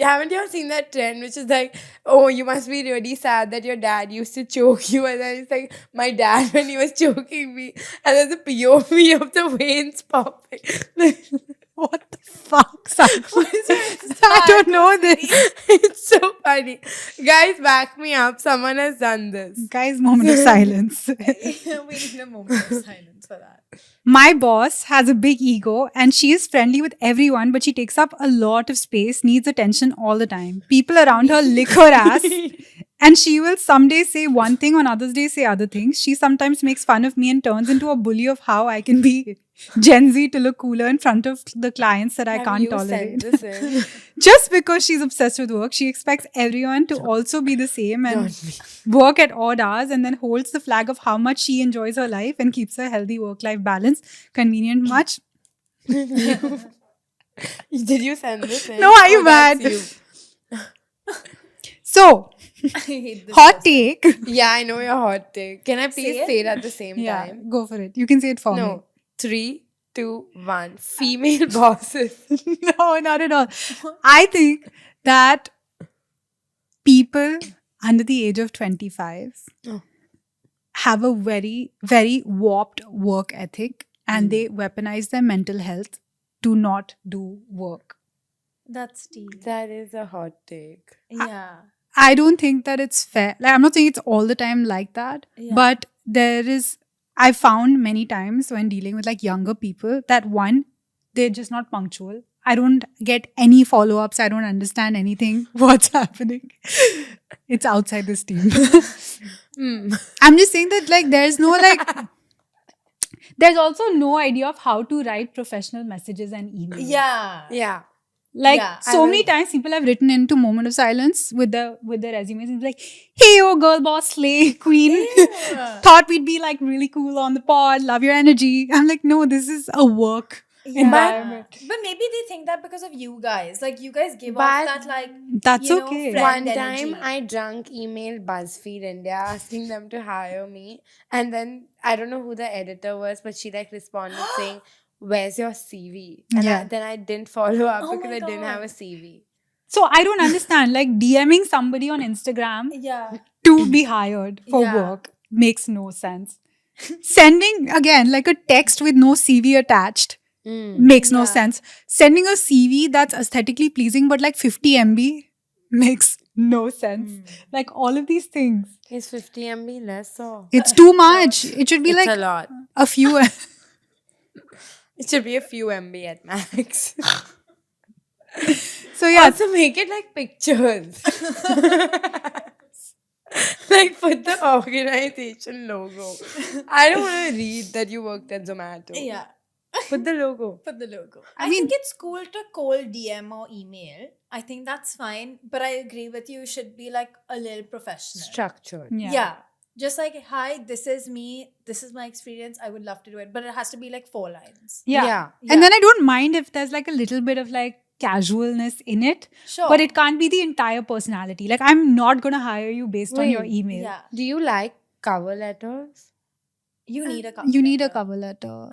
haven't you ever seen that trend which is like, oh, you must be really sad that your dad used to choke you. And then it's like, my dad when he was choking me. And there's a POV of the veins popping. What the fuck? I don't know this. It's so funny. Guys, back me up. Someone has done this. Guys, moment of silence. We need a moment of silence for that. My boss has a big ego and she is friendly with everyone, but she takes up a lot of space, needs attention all the time. People around her lick her ass. And she will some days say one thing, on others days say other things. She sometimes makes fun of me and turns into a bully of how I can be Gen Z to look cooler in front of the clients that I Have can't you tolerate. sent this in? Just because she's obsessed with work, she expects everyone to also be the same and Not me. work at odd hours, and then holds the flag of how much she enjoys her life and keeps a healthy work-life balance. Convenient much? Did you send this in? No, are you that's mad? you. So, I hate this. hot take. Yeah, I know your hot take. Can I please Say it? say it at the same Yeah, time? go for it. You can say it for me. No. 3, 2, 1. Female bosses. No, not at all. I think that people under the age of 25 Oh. have a very, very warped work ethic and they weaponize their mental health to not do work. That's deep. That is a hot take. Yeah. I don't think that it's fair. Like, I'm not saying it's all the time like that, Yeah. but I've found many times when dealing with like younger people that one, they're just not punctual. I don't get any follow-ups. I don't understand anything. What's happening? It's outside this team. I'm just saying that like there's no like there's also no idea of how to write professional messages and emails. Yeah. Yeah. Like Yeah, so many times people have written into moment of silence with their resumes and be like, hey yo girl boss slay queen. Thought we'd be like really cool on the pod, love your energy. I'm like, no, this is a work environment. But maybe they think that because of you guys. Like you guys give But off that like That's you know, okay. friend one time energy. I drunk emailed BuzzFeed India asking them to hire me. And then I don't know who the editor was, but she like responded saying, where's your CV? And Yeah. then I didn't follow up Oh because my I didn't have a God. CV. So I don't understand. Like DMing somebody on Instagram Yeah. to be hired for Yeah. work makes no sense. Sending again like a text with no CV attached makes no Yeah. sense. Sending a CV that's aesthetically pleasing but like 50 MB makes no sense. Like all of these things. Is 50 MB less or? It's too much. It should be It's like a lot. a few. It should be a few MB at max. So yeah, Also make it like pictures. Like put the organization logo. I don't want to read that you worked at Zomato. Yeah. Put the logo. Put the logo. I I mean- think it's cool to cold DM or email. I think that's fine. But I agree with you. It should be like a little professional. Structured. Yeah. Just like, hi, this is me. This is my experience. I would love to do it. But it has to be like 4 lines. yeah. Yeah. And then I don't mind if there's like a little bit of like casualness in it, Sure. but it can't be the entire personality. Like I'm not gonna hire you based on your Wait, email. Yeah. Do you like cover letters? You need a cover You need a letter. cover letter.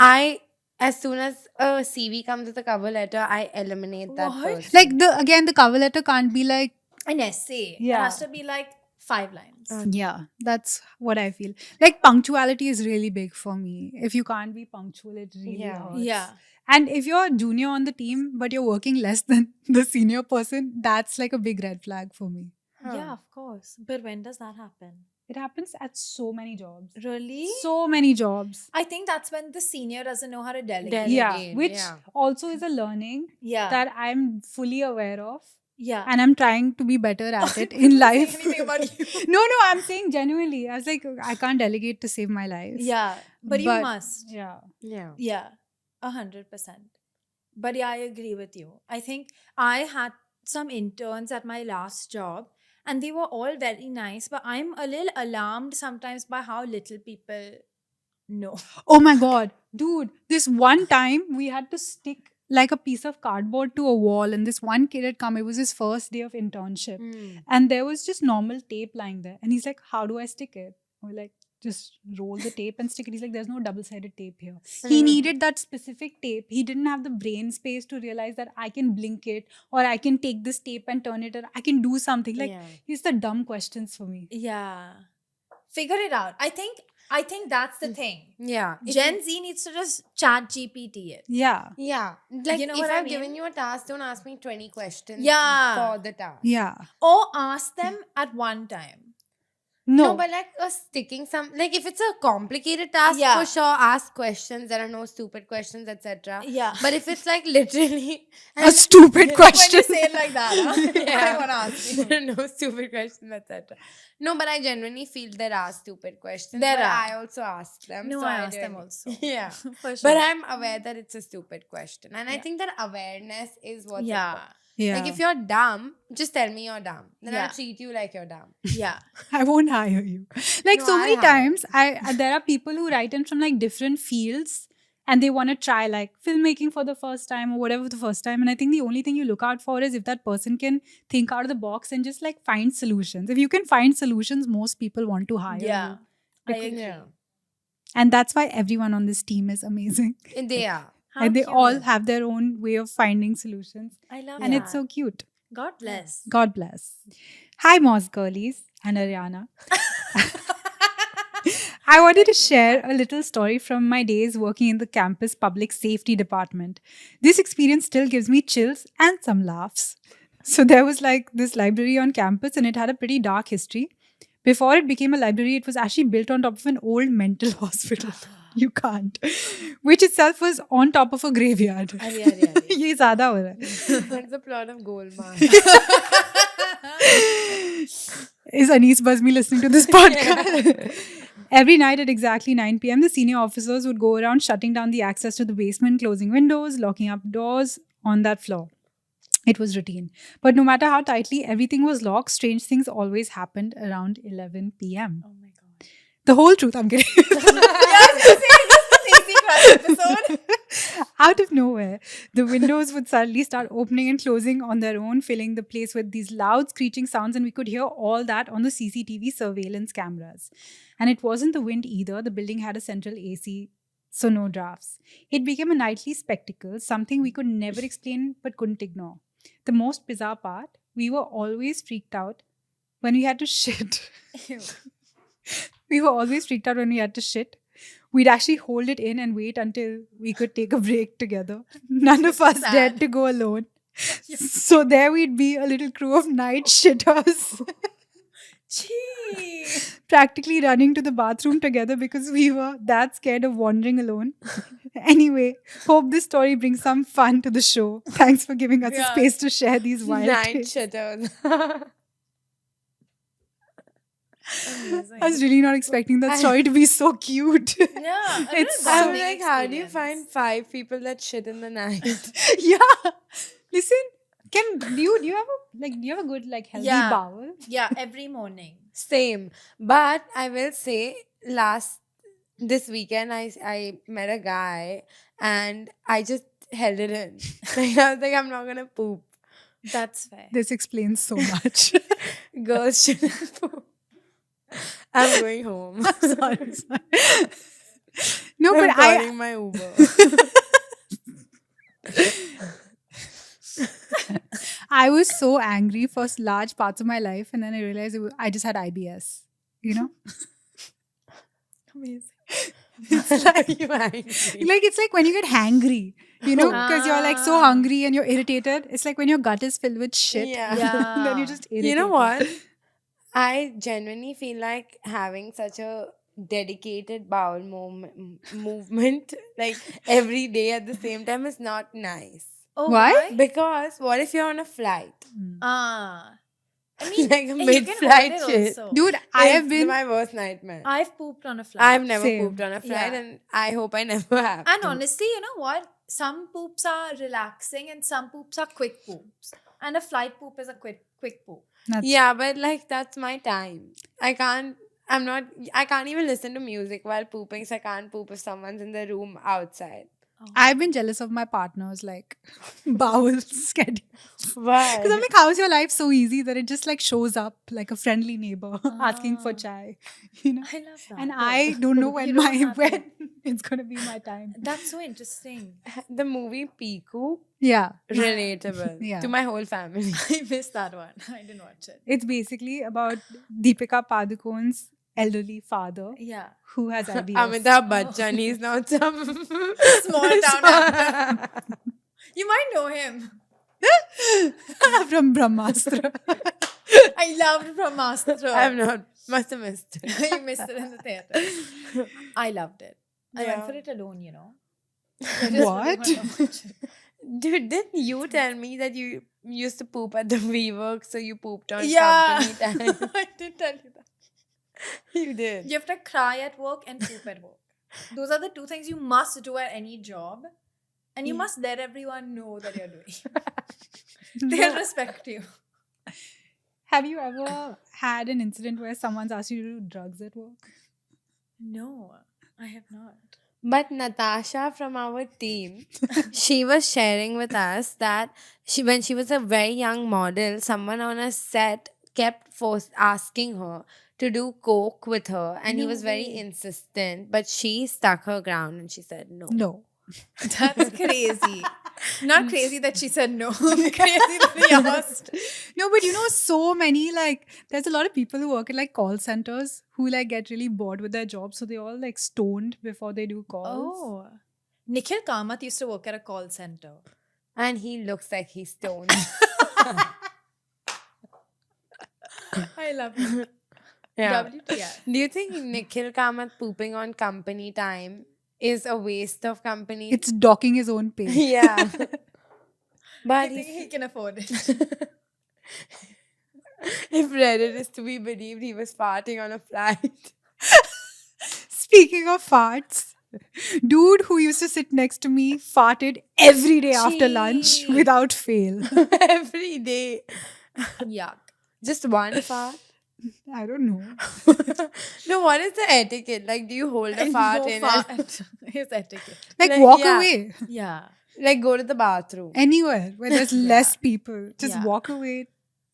As soon as a CV comes with a cover letter, I eliminate that What? person. Like the cover letter can't be like, An essay. It Yeah. has to be like 5 lines. yeah, that's what I feel. Like punctuality is really big for me. If you can't be punctual, it really Yeah. hurts. Yeah. And if you're a junior on the team, but you're working less than the senior person, that's like a big red flag for me. Yeah, of course. But when does that happen? It happens at so many jobs. Really? So many jobs. I think that's when the senior doesn't know how to delegate. Delegate. Yeah, which yeah. also is a learning Yeah. that I'm fully aware of. yeah. And I'm trying to be better at it in life. Anything about you. No, I'm saying genuinely. I was like, I can't delegate to save my life. Yeah. But you must. Yeah. Yeah. Yeah. 100%. But yeah, I agree with you. I think I had some interns at my last job and they were all very nice, but I'm a little alarmed sometimes by how little people know. Oh my God. Dude, this one time we had to stick like a piece of cardboard to a wall, and this one kid had come. It was his first day of internship. And there was just normal tape lying there. And he's like, how do I stick it? We're like, just roll the tape and stick it. He's like, there's no double-sided tape here. He needed that specific tape. He didn't have the brain space to realize that I can blink it, or I can take this tape and turn it, or I can do something. Like, Yeah. these are the dumb questions for me. Yeah. Figure it out. I think that's the thing. Yeah. Gen Z needs to just chat GPT it. Yeah. Yeah. Like You know if what I I've mean? given you a task, don't ask me 20 questions Yeah. for the task. Yeah. Or ask them at one time. No. But like sticking some, like if it's a complicated task, Yeah. for sure ask questions. There are no stupid questions, etc. Yeah. But if it's like literally a stupid When question. you say it like that, huh? Yeah. I want to ask you. there are no stupid questions, etc. No, but I genuinely feel there are stupid questions. There but are. I also ask them. No, so I ask do them it. also. Yeah. For sure. But I'm aware that it's a stupid question. And I Yeah. think that awareness is what's Yeah. important. Yeah. Like if you're dumb, just tell me you're dumb. Then Yeah. I'll treat you like you're dumb. Yeah. I won't hire you. Like No, so I'll many hire times, there are people who write in from like different fields, and they want to try like filmmaking for the first time or whatever the first time. And I think the only thing you look out for is if that person can think out of the box and just like find solutions. If you can find solutions, most people want to hire Yeah. you. I agree. Yeah. And that's why everyone on this team is amazing. And they are. How And they all cute. have their own way of finding solutions. I love And that. it's so cute. God bless. God bless. Hi, Moss Girlies and Ariana. I wanted to share a little story from my days working in the campus public safety department. This experience still gives me chills and some laughs. So there was like this library on campus, and it had a pretty dark history. Before it became a library, it was actually built on top of an old mental hospital. You can't. Which itself was on top of a graveyard. अरे अरे अरे. ये ज़्यादा हो रहा है. That's the plot of Golmaal. Is Anis Bazmi listening to this podcast? Every night at exactly 9 p.m., the senior officers would go around shutting down the access to the basement, closing windows, locking up doors on that floor. It was routine. But no matter how tightly everything was locked, strange things always happened around 11 p.m. Oh my god. The whole truth, I'm kidding. Episode. Out of nowhere, the windows would suddenly start opening and closing on their own, filling the place with these loud screeching sounds, and we could hear all that on the CCTV surveillance cameras. And it wasn't the wind either. The building had a central AC, so no drafts. It became a nightly spectacle, something we could never explain but couldn't ignore. The most bizarre part, we were always freaked out when we had to shit. We were always freaked out when we had to shit. We'd actually hold it in and wait until we could take a break together. None of us Sad. dared to go alone. So there we'd be, a little crew of night shitters, Gee. practically running to the bathroom together because we were that scared of wandering alone. Anyway, hope this story brings some fun to the show. Thanks for giving us a Yeah. space to share these wild Night tales. shitters. Amazing. I was really not expecting that story to be so cute. Yeah, It's I'm so- like, how do you find 5 people that shit in the night? Yeah. Listen, do you have a good like healthy Yeah. bowel? Yeah, every morning. Same. But I will say, this weekend, I met a guy and I just held it in. Like, I was like, I'm not going to poop. That's fair. This explains so much. Girls shouldn't poop. I'm going home. sorry. No, I'm but I calling my Uber. I was so angry for large parts of my life, and then I realized I just had IBS. You know, Amazing. You angry. like it's like when you get hangry. You know, because you're like so Ah. hungry and you're irritated. It's like when your gut is filled with shit. Yeah. Then you're just irritated. You know what? I genuinely feel like having such a dedicated bowel movement like every day at the same time is not nice. Oh, Why? Because what if you're on a flight? Ah. I mean, Like a you can mid-flight hold it shit. also. Dude, I have It's been. my worst nightmare. I've pooped on a flight. I've never Same. pooped on a flight, Yeah. and I hope I never have. And to. honestly, you know what? Some poops are relaxing and some poops are quick poops. And a flight poop is a quick poop. That's- Yeah, but like that's my time. I can't even listen to music while pooping, so I can't poop if someone's in the room outside. I've been jealous of my partner's like bowel schedule. Why? Because I'm like, how's your life so easy that it just like shows up like a friendly neighbor asking for Ah. chai, you know? I love that. And I don't know when You don't have when it. it's gonna be my time. That's so interesting. The movie Piku, Yeah, relatable Yeah. to my whole family. I missed that one. I didn't watch it. it's basically about Deepika Padukone's elderly father Yeah. who has IBS. Amitabh Bachchan, he's not some Small town actor. You might know him. from Brahmastra. I loved Brahmastra. I'm not. Must have missed it. You missed it in the theater. I loved it. I went Yeah. for it alone, you know. What? Dude, didn't you tell me that you used to poop at the WeWork, so you pooped on Yeah. company time? I did tell you that. You did. You have to cry at work and poop at work. Those are the two things you must do at any job. And you must let everyone know that you're doing. They'll respect you. Have you ever had an incident where someone's asked you to do drugs at work? No, I have not. But Natasha from our team, she was sharing with us that when she was a very young model, someone on a set kept asking her to do coke with her, and he No was very way. insistent. But she stuck her ground and she said no. No. That's crazy. Not crazy that she said no. Crazy that he asked. No, but you know, so many like there's a lot of people who work at like call centers who like get really bored with their job, so they all like stoned before they do calls. Oh. Nikhil Kamath used to work at a call center. And he looks like he's stoned. I love it. Yeah. WTF. Do you think Nikhil Kamath pooping on company time is a waste of company. It's docking his own pay. yeah. I But think if he can afford it. Reddit is to be believed, he was farting on a flight. Speaking of farts, dude who used to sit next to me farted every day after lunch Gee. without fail. Every day. Yuck. Just one fart. I don't know. No, what is the etiquette? Like, do you hold a fart No in fart. His etiquette. Like, Like, walk yeah. away Yeah. Like, go to the bathroom. anywhere where there's less people. Just Yeah. walk away.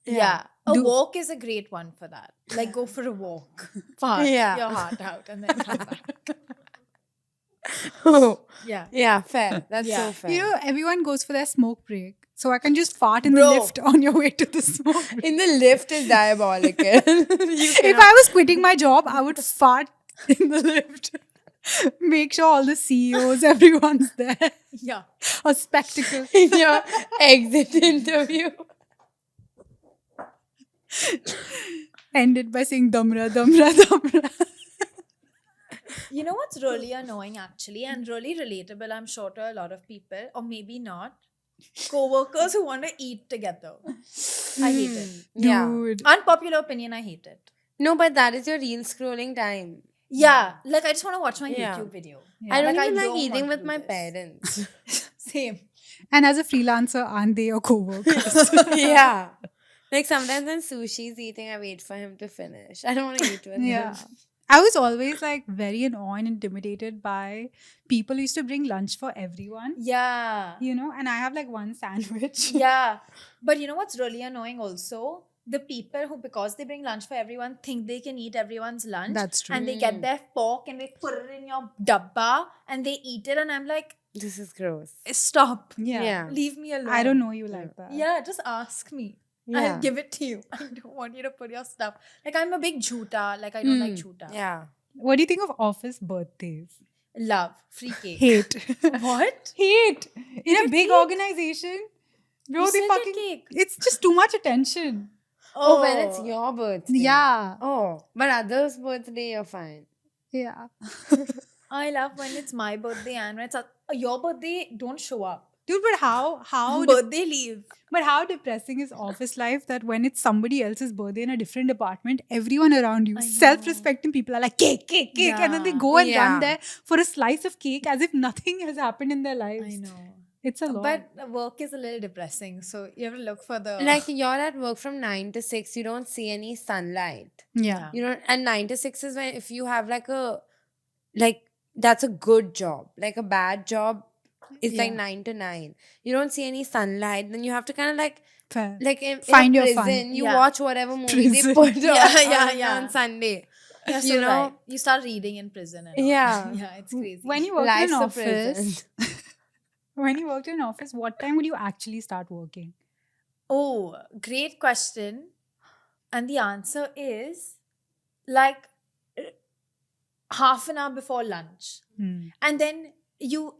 Yeah. A Do- walk is a great one for that. Like go for a walk. Fart Yeah. your heart out and then come back. Yeah. Yeah, fair. That's Yeah. so fair. You know, everyone goes for their smoke break. So I can just fart in the Bro. lift on your way to the smoke break. in the lift is diabolical. If I was quitting my job, I would fart in the lift. Make sure all the CEOs, everyone's there. Yeah. A spectacle. in your exit interview. Ended by saying damra, damra, damra. You know what's really annoying actually and really relatable, I'm sure, to a lot of people, or maybe not? Co-workers who want to eat together. I hate it. Yeah. Dude. Unpopular opinion, I hate it. No, but that is your reel scrolling time. Yeah. Like I just want to watch my Yeah. YouTube video. I don't Like, I even like don't eating want to with do my this. parents. Same. And as a freelancer, aren't they your co-workers? yeah. Like sometimes when sushi's eating, I wait for him to finish. I don't want to eat with Yeah. him. I was always like very annoyed and intimidated by people who used to bring lunch for everyone, Yeah. you know, and I have like one sandwich. Yeah. But you know what's really annoying also? The people who, because they bring lunch for everyone, think they can eat everyone's lunch. That's true. And they get their fork and they put it in your dabba and they eat it. And I'm like, This is gross. stop. Yeah. Yeah. Leave me alone. I don't know you like that. Yeah, just ask me. Yeah. I'll give it to you. I don't want you to put your stuff. Like, I'm a big jhoota. Like, I don't like jhoota. Yeah. What do you think of office birthdays? Love. Free cake. Hate. What? Hate. In a big cake. organization, bro, You they still get fucking. cake. It's just too much attention. Oh, when it's your birthday. Yeah. Oh, but others' birthday, you're fine. Yeah. I love when it's my birthday and when it's your birthday, don't show up. Dude, but how Birthday leave. but how depressing is office life that when it's somebody else's birthday in a different department, everyone around you, I know. self-respecting people are like cake, cake, cake, and then they Yeah. go and Yeah. run there for a slice of cake as if nothing has happened in their lives. I know. It's a lot. But the work is a little depressing. So you have to look for the. Like you're at work from 9 to 6, you don't see any sunlight. yeah. You know, and 9 to 6 is when if you have like that's a good job. Like a bad job is like Yeah. 9 to 9. You don't see any sunlight, then you have to kind of Fair. like in Find a your fun. prison, you Yeah. watch whatever movie Prison. they put Yeah, on, yeah, on, yeah. on Sunday. You're you so know? right. You start reading in prison. And all. Yeah. Yeah, it's crazy. When you worked Life's in an a prison. office, when you worked in an office, what time would you actually start working? Oh, great question. And the answer is like half an hour before lunch. Hmm. And then you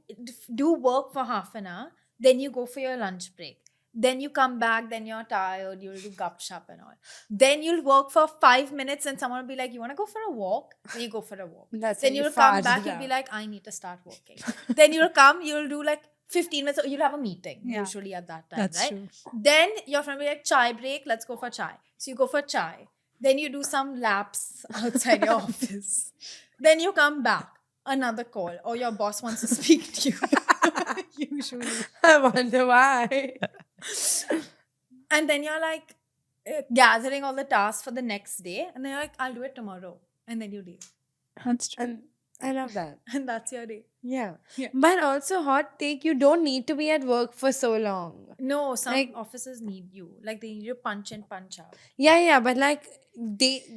do work for half an hour, then you go for your lunch break. Then you come back, then you're tired, you'll do gup shop and all. Then you'll work for 5 minutes and someone will be like, you want to go for a walk? Then you go for a walk. That's Then when you you'll come farted back, you'll be out. like, I need to start working. Then you'll come, you'll do like 15 minutes, you'll have a meeting Yeah. usually at that time, That's right? true. Then your friend will be like, chai break, let's go for chai. So you go for chai. Then you do some laps outside your office. Then you come back, another call, or your boss wants to speak to you. Usually. I wonder why. And then you're like gathering all the tasks for the next day. And then you're like, I'll do it tomorrow. And then you leave. That's true. And I love that. And that's your day. Yeah. Yeah. But also, hot take, you don't need to be at work for so long. No, some Like- offices need you. Like they need you to punch in, punch out. Yeah, but like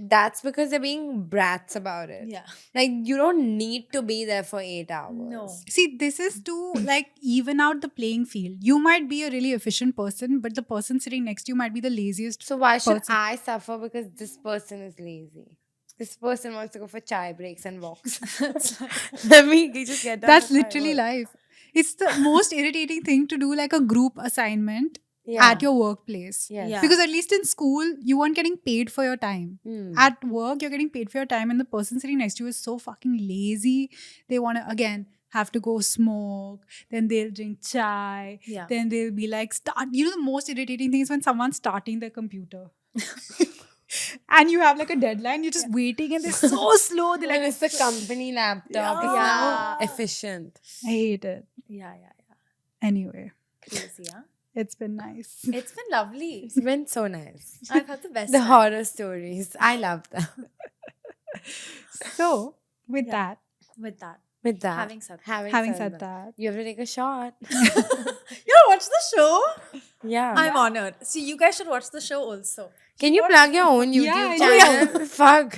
that's because they're being brats about it. Yeah. Like you don't need to be there for 8 hours. No. See, this is to like even out the playing field. You might be a really efficient person, but the person sitting next to you might be the laziest. So why should Person. I suffer because this person is lazy? This person wants to go for chai breaks and walks. Let me just get down That's with my literally work. life. It's the most irritating thing to do like a group assignment at your workplace. Yes. Yeah. Because at least in school, you weren't getting paid for your time. Hmm. At work, you're getting paid for your time, and the person sitting next to you is so fucking lazy. They want to, again, have to go smoke, then they'll drink chai, Yeah. then they'll be like, start. You know, the most irritating thing is when someone's starting their computer. And you have like a deadline, you're just waiting, and they're so slow. They're Like like, it's a company laptop. It's Yeah. now efficient. I hate it. Yeah. Anyway, Crazy, huh? it's been nice. It's been lovely. It's been so nice. I've had the best The time. horror stories. I love them. So, with Yeah. that, With that. With that. Having said that. having said that, You have to take a shot. You watch the show? Yeah. I'm honored. See, you guys should watch the show also. Can you plug your own YouTube I channel? Fuck.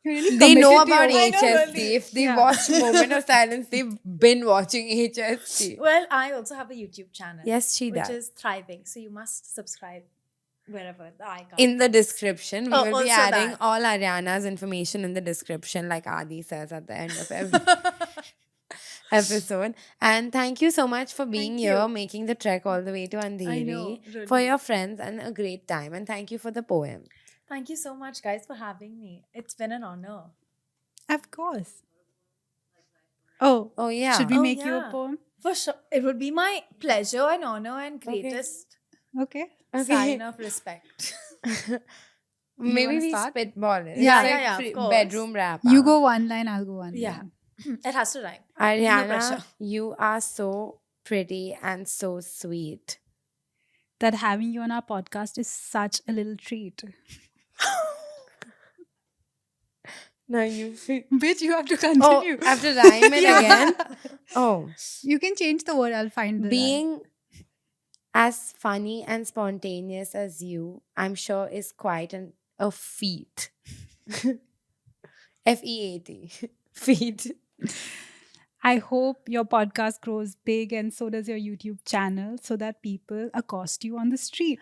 you're really They know committed to about your- I know, HST. really. If they Yeah. watch Moment of Silence, they've been watching HST. Well, I also have a YouTube channel. Yes, she which does. is thriving. So you must subscribe wherever the icon. In the description, we Oh, will be also adding that. all Ariana's information in the description, like Adi says at the end of every episode. And thank you so much for being Thank here, you. making the trek all the way to Andheri know, for really. your friends and a great time. And thank you for the poem. Thank you so much, guys, for having me. It's been an honor. Of course. Oh, Oh, yeah. should we Oh, make you a yeah. poem? For sure. It would be my pleasure and honor and Okay. greatest Okay. sign of respect. Maybe wanna we start? spitball it. Yeah. It's Yeah, like yeah, of free- course. bedroom wrap. You go one line, I'll go one Yeah. line. It has to rhyme. Ariana, pressure. you are so pretty and so sweet. That having you on our podcast is such a little treat. Now you feel. Bitch, you have to Oh, continue. I have to rhyme it Yeah. again. Oh, You can change the word, I'll find the being as funny and spontaneous as you, I'm sure is quite a feat. FEAT. Feat. I hope your podcast grows big and so does your YouTube channel so that people accost you on the street.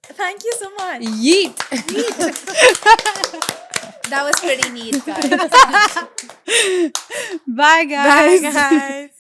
Thank you so much. Yeet. That was pretty neat, guys. Bye, guys. Bye, guys.